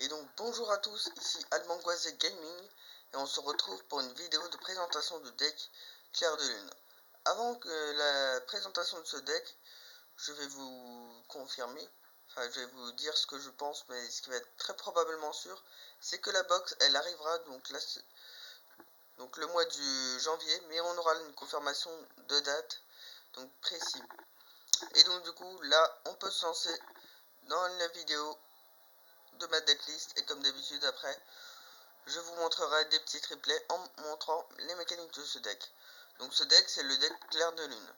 Et donc bonjour à tous, ici Almangoise Gaming et on se retrouve pour une vidéo de présentation du deck Clair de Lune. Avant que la présentation de ce deck, je vais vous confirmer, enfin je vais vous dire ce que je pense, mais ce qui va être très probablement sûr, c'est que la box elle arrivera donc là, donc le mois du janvier, mais on aura une confirmation de date donc précis. Et donc du coup là on peut se lancer dans la vidéo de ma decklist et comme d'habitude après je vous montrerai des petits triplets en montrant les mécaniques de ce deck. Donc ce deck c'est le deck Clair de Lune.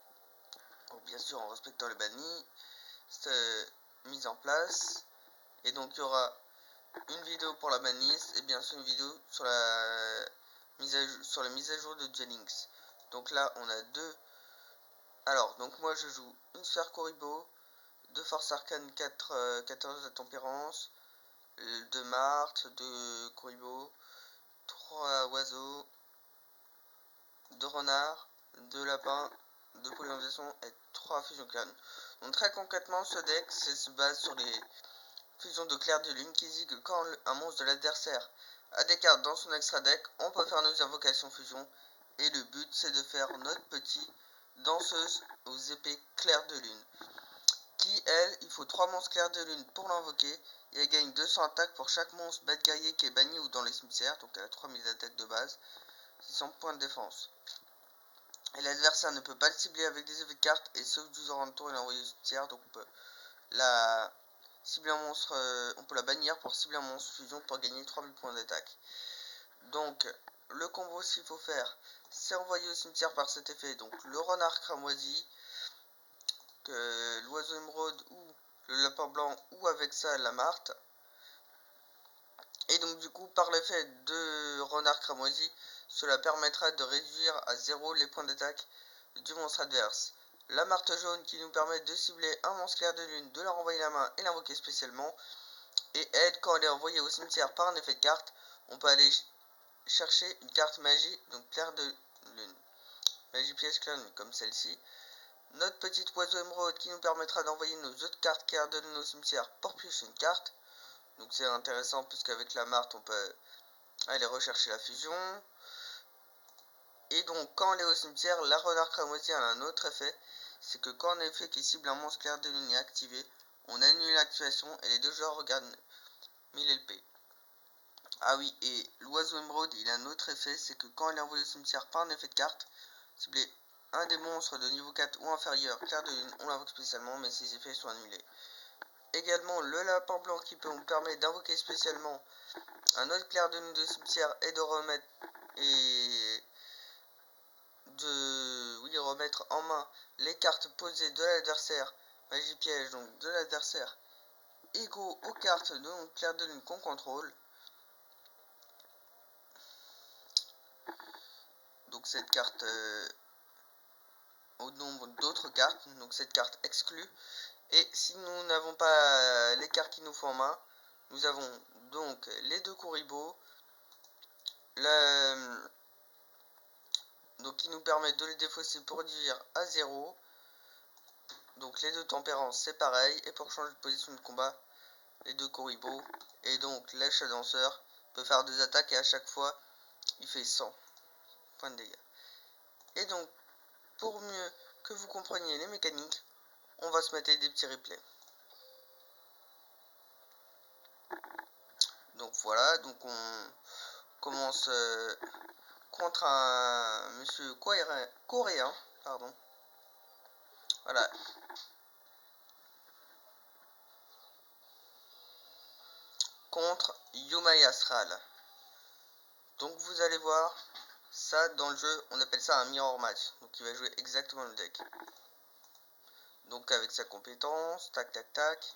Donc, bien sûr en respectant le banni, c'est mise en place. Et donc il y aura une vidéo pour la banniste et bien sûr une vidéo sur la mise à jour de Jennings. Donc là on a deux. Alors donc moi je joue une sphère Kuriboh, deux forces arcanes 14 de tempérance, deux Marthe, deux Kuriboh, 3 oiseaux, 2 renards, 2 lapins, 2 pollinisation et 3 fusions clan. Donc très concrètement ce deck se base sur les fusions de Clair de Lune qui dit que quand un monstre de l'adversaire a des cartes dans son extra deck, on peut faire nos invocations fusion et le but c'est de faire notre petit danseuse aux épées Clair de Lune qui elle, il faut 3 monstres Clair de Lune pour l'invoquer et elle gagne 200 attaques pour chaque monstre bête guerrier qui est banni ou dans les cimetières, donc elle a 3000 attaques de base, 600 points de défense. Et l'adversaire ne peut pas le cibler avec des effets de cartes et sauf 12 heures en tour il est envoyé au cimetière, donc on peut la cibler un monstre, on peut la bannir pour cibler un monstre fusion pour gagner 3000 points d'attaque. Donc le combo s'il faut faire, c'est envoyer au cimetière par cet effet, donc le renard cramoisi, l'oiseau émeraude ou le lapin blanc ou avec ça la marthe. Et donc du coup par l'effet de renard cramoisi, cela permettra de réduire à 0 les points d'attaque du monstre adverse. La marthe jaune qui nous permet de cibler un monstre Clair de Lune, de leur envoyer la main et l'invoquer spécialement. Et aide quand elle est envoyée au cimetière par un effet de carte, on peut aller chercher une carte magie, donc Clair de Lune. Magie piège Clair de Lune comme celle-ci. Notre petit oiseau émeraude qui nous permettra d'envoyer nos autres cartes Clair de Lune au cimetière pour piocher une carte. Donc c'est intéressant puisqu'avec la marthe on peut aller rechercher la fusion. Et donc quand elle est au cimetière, la renard cramoisi a un autre effet, c'est que quand un effet qui cible un monstre Clair de Lune est activé, on annule l'activation et les deux joueurs regardent 1000 LP. Ah oui, et l'oiseau émeraude il a un autre effet, c'est que quand il est envoyé au cimetière par un effet de carte, cibler un des monstres de niveau 4 ou inférieur Clair de Lune, on l'invoque spécialement mais ses effets sont annulés. Également le lapin blanc qui peut nous permettre d'invoquer spécialement un autre Clair de Lune de cimetière et de remettre remettre en main les cartes posées de l'adversaire, magie piège donc de l'adversaire, égaux aux cartes de Clair de Lune qu'on contrôle. Donc cette carte au nombre d'autres cartes, donc cette carte exclue. Et si nous n'avons pas les cartes qu'il nous faut en main, nous avons donc les deux Kuriboh, donc qui nous permet de les défausser pour réduire à 0. Donc les deux tempérances c'est pareil, et pour changer de position de combat, les deux Kuriboh, et donc l'achat danseur peut faire 2 attaques et à chaque fois il fait 100 points de dégâts. Et donc pour mieux que vous compreniez les mécaniques, on va se mettre des petits replays. Donc voilà, donc on commence contre un monsieur coréen, pardon. Voilà. Contre Yumai Astral. Donc vous allez voir, ça dans le jeu, on appelle ça un mirror match. Donc il va jouer exactement le deck. Donc avec sa compétence, tac tac tac.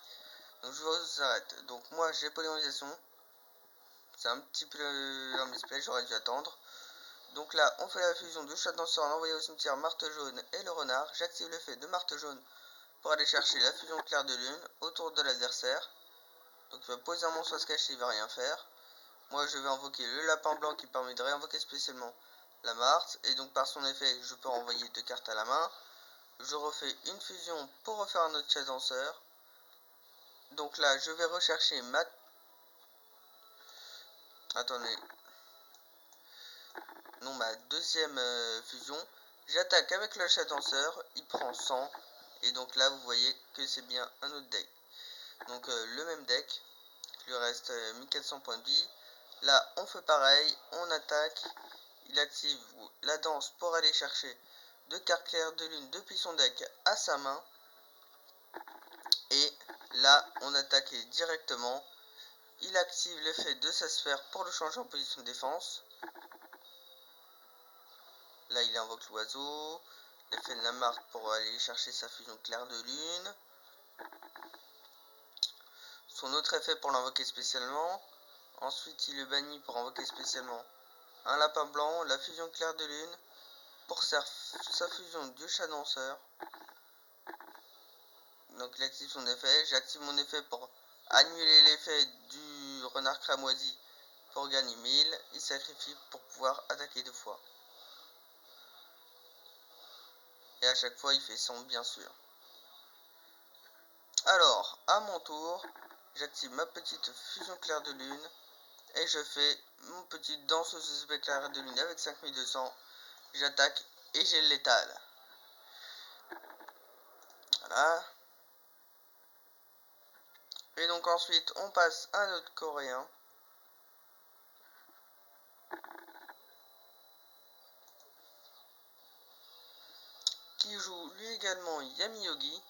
Donc je vous arrête. Donc moi j'ai pollinisation. C'est un petit peu un misplay, j'aurais dû attendre. Donc là, on fait la fusion de chat danseur envoyé au cimetière marthe jaune et le renard. J'active l'effet de marthe jaune pour aller chercher la fusion Clair de Lune autour de l'adversaire. Donc il va poser un monstre à se cacher, il va rien faire. Moi je vais invoquer le lapin blanc qui permet de réinvoquer spécialement la marthe. Et donc par son effet, je peux renvoyer 2 cartes à la main. Je refais une fusion pour refaire un autre chat danseur. Donc là, je vais rechercher Attendez. Non, ma deuxième fusion. J'attaque avec le chat danseur. Il prend 100. Et donc là, vous voyez que c'est bien un autre deck. Donc le même deck. Il lui reste 1400 points de vie. Là, on fait pareil. On attaque. Il active la danse pour aller chercher 2 cartes claires de lune depuis son deck à sa main. Et là, on attaque directement. Il active l'effet de sa sphère pour le changer en position de défense. Là, il invoque l'oiseau. L'effet de la marque pour aller chercher sa fusion claire de lune. Son autre effet pour l'invoquer spécialement. Ensuite, il le bannit pour invoquer spécialement un lapin blanc, la fusion claire de lune, pour sa fusion du chat danseur. Donc il active son effet. J'active mon effet pour annuler l'effet du renard cramoisi pour gagner 1000. Il sacrifie pour pouvoir attaquer 2 fois. Et à chaque fois, il fait 100 bien sûr. Alors, à mon tour, j'active ma petite fusion claire de lune. Et je fais mon petite danseuse claire de lune avec 5200. J'attaque et j'ai le létal. Voilà. Et donc ensuite, on passe à notre coréen. Qui joue lui également Yami Yogi.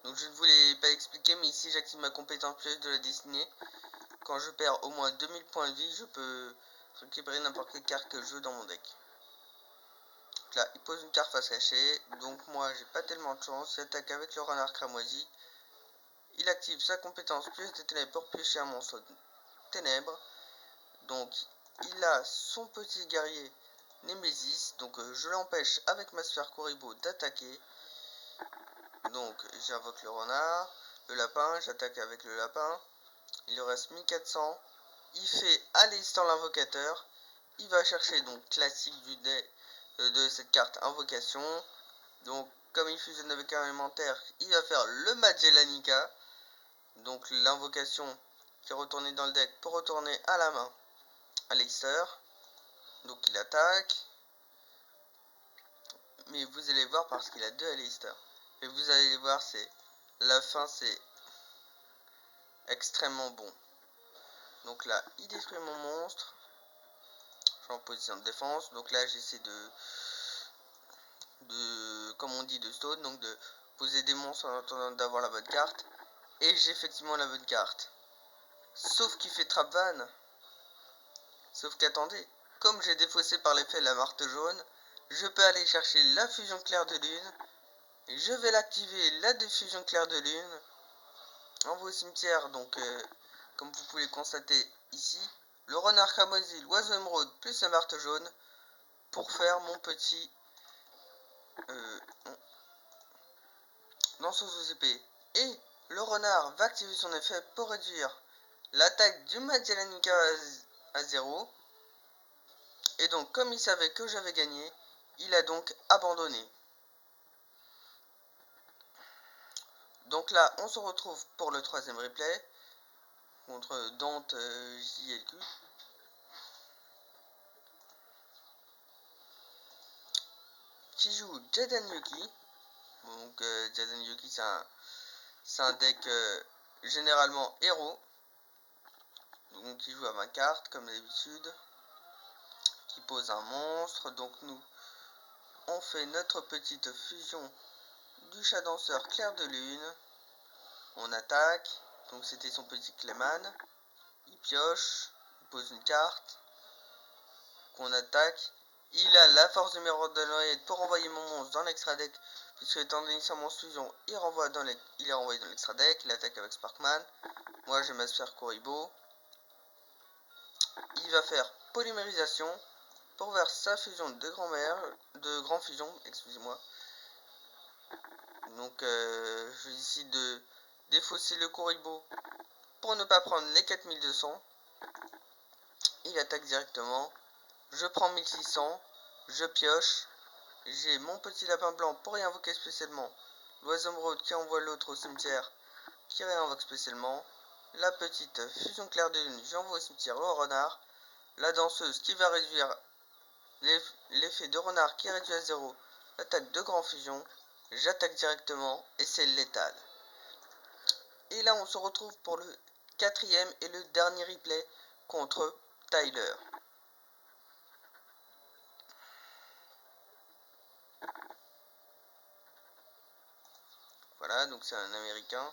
Donc je ne vous l'ai pas expliqué, mais ici j'active ma compétence piège de la destinée. Quand je perds au moins 2000 points de vie, je peux récupérer n'importe quelle carte que je veux dans mon deck. Donc là, il pose une carte face cachée. Donc moi, j'ai pas tellement de chance. Il attaque avec le renard cramoisi. Il active sa compétence piège des ténèbres pour piocher un monstre ténèbres. Donc il a son petit guerrier Nemesis. Donc je l'empêche avec ma sphère Kuribo d'attaquer. Donc j'invoque le renard, le lapin, j'attaque avec le lapin. Il lui reste 1400. Il fait à l'instant l'invocateur. Il va chercher donc classique du deck de cette carte invocation. Donc comme il fusionne avec un élémentaire, il va faire le Magelanica. Donc l'invocation qui est retournée dans le deck pour retourner à la main à Leicester. Donc il attaque. Mais vous allez voir parce qu'il a 2 Leicester. Et vous allez voir, c'est la fin, c'est extrêmement bon. Donc là, il détruit mon monstre. Je suis en position de défense. Donc là, j'essaie comme on dit, de stone. Donc de poser des monstres en attendant d'avoir la bonne carte. Et j'ai effectivement la bonne carte. Sauf qu'il fait trap van. Sauf qu'attendez, comme j'ai défaussé par l'effet de la marque jaune, je peux aller chercher la fusion claire de lune. Je vais l'activer, la diffusion claire de lune. Envoie au cimetière, donc comme vous pouvez le constater ici, le renard cramoisi, l'oiseau émeraude plus la marque jaune pour faire mon petit danseuse aux épées. Et le renard va activer son effet pour réduire l'attaque du Magelanica à 0. Et donc comme il savait que j'avais gagné, il a donc abandonné. Donc là, on se retrouve pour le 3e replay contre Dante JLQ. Qui joue Jaden Yuki. Donc Jaden Yuki, c'est un deck généralement héros. Donc qui joue à 20 cartes comme d'habitude. Qui pose un monstre. Donc nous, on fait notre petite fusion du chat danseur clair de lune. On attaque. Donc c'était son petit Clayman. Il pioche. Il pose une carte. Qu'on attaque. Il a la force de miroir de noyade pour envoyer mon monstre dans l'extra deck. Puisque étant donné sa monstre fusion, il est renvoyé dans l'extra deck. Il attaque avec Sparkman. Moi je ma sphère Kuribo. Il va faire polymérisation pour faire sa fusion de grand fusion, excusez-moi. Donc je décide de défausser le Kuribo pour ne pas prendre les 4200. Il attaque directement. Je prends 1600. Je pioche. J'ai mon petit lapin blanc pour réinvoquer spécialement l'oiseau émeraude qui envoie l'autre au cimetière qui réinvoque spécialement. la petite fusion claire de lune, j'envoie au cimetière au renard. La danseuse qui va réduire l'effet de renard qui réduit à 0 l'attaque de grand fusion. J'attaque directement et c'est létal. Et là on se retrouve pour le quatrième et le dernier replay contre Tyler. Voilà, donc c'est un américain.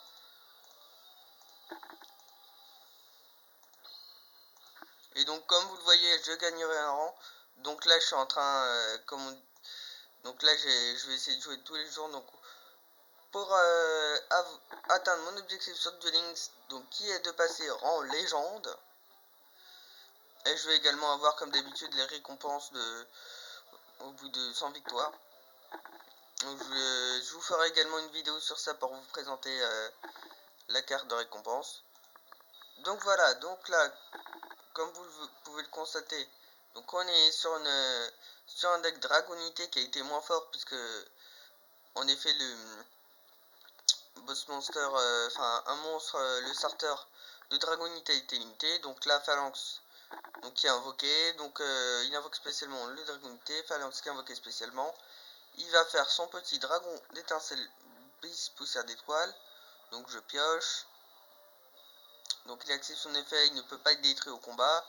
Et donc comme vous le voyez, je gagnerai un rang. Donc là je suis en train, donc là je vais essayer de jouer tous les jours. Donc pour atteindre mon objectif sur Duel Links, donc qui est de passer rang légende. Et je vais également avoir comme d'habitude les récompenses au bout de 100 victoires. Donc je vous ferai également une vidéo sur ça pour vous présenter la carte de récompense. Donc voilà, donc là, comme vous pouvez le constater, donc on est sur un deck Dragonité qui a été moins fort puisque en effet le boss monster, enfin un monstre, le starter de Dragonité a été limité. Donc la Phalanx, donc qui est invoqué, donc il invoque spécialement le Dragonité, Phalanx qui est invoqué spécialement. Il va faire son petit dragon d'étincelle bis poussière d'étoile. Donc je pioche. Donc il active son effet, il ne peut pas être détruit au combat.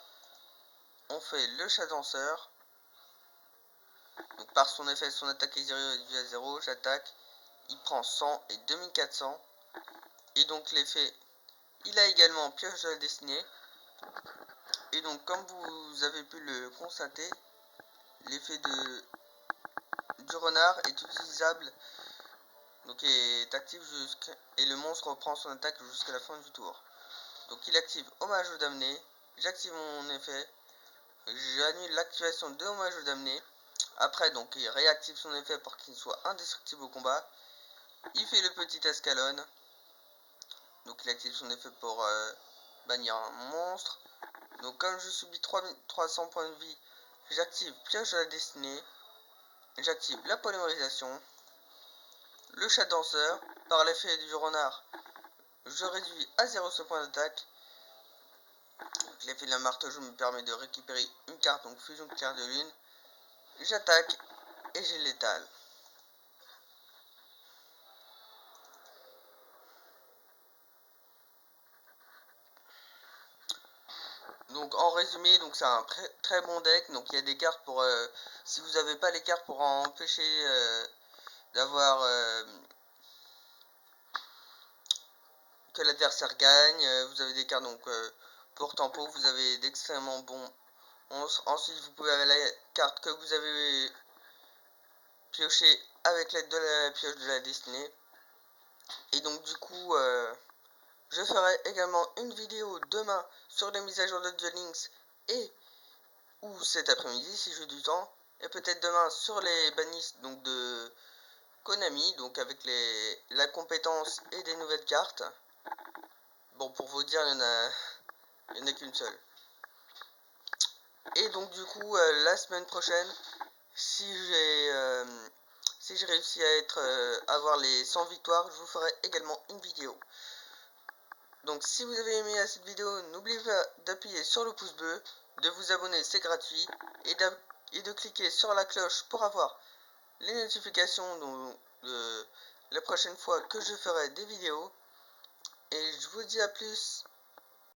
On fait le chat danseur. Donc par son effet, son attaque est réduite à 0, j'attaque. Il prend 100 et 2400. Et donc l'effet, il a également pioche de la destinée. Et donc comme vous avez pu le constater, l'effet du renard est utilisable. Donc est actif et le monstre reprend son attaque jusqu'à la fin du tour. Donc il active hommage au damné. J'active mon effet. J'annule l'activation de hommage au damné. Après donc il réactive son effet pour qu'il soit indestructible au combat. Il fait le petit escalon. Donc il active son effet pour bannir un monstre. Donc comme je subis 300 points de vie, j'active pioche de la destinée. J'active la polymérisation. Le chat danseur. Par l'effet du renard, je réduis à 0 ce point d'attaque. L'effet de la marteau me permet de récupérer une carte, donc fusion claire de lune. J'attaque et j'ai létal. Donc en résumé, donc c'est un très bon deck. Donc il y a des cartes pour si vous n'avez pas les cartes pour empêcher d'avoir que l'adversaire gagne, vous avez des cartes donc pour tempo, vous avez d'extrêmement bons monstres. Ensuite vous pouvez avoir la carte que vous avez pioché avec l'aide de la pioche de la destinée. Et donc du coup je ferai également une vidéo demain sur les mises à jour de Duel Links et ou cet après-midi si j'ai du temps. Et peut-être demain sur les bannistes donc de Konami, donc avec la compétence et des nouvelles cartes. Bon, pour vous dire, il n'y en a qu'une seule. Et donc du coup, la semaine prochaine, si j'ai réussi à avoir les 100 victoires, je vous ferai également une vidéo. Donc si vous avez aimé cette vidéo, n'oubliez pas d'appuyer sur le pouce bleu, de vous abonner, c'est gratuit, et de cliquer sur la cloche pour avoir les notifications la prochaine fois que je ferai des vidéos. Et je vous dis à plus.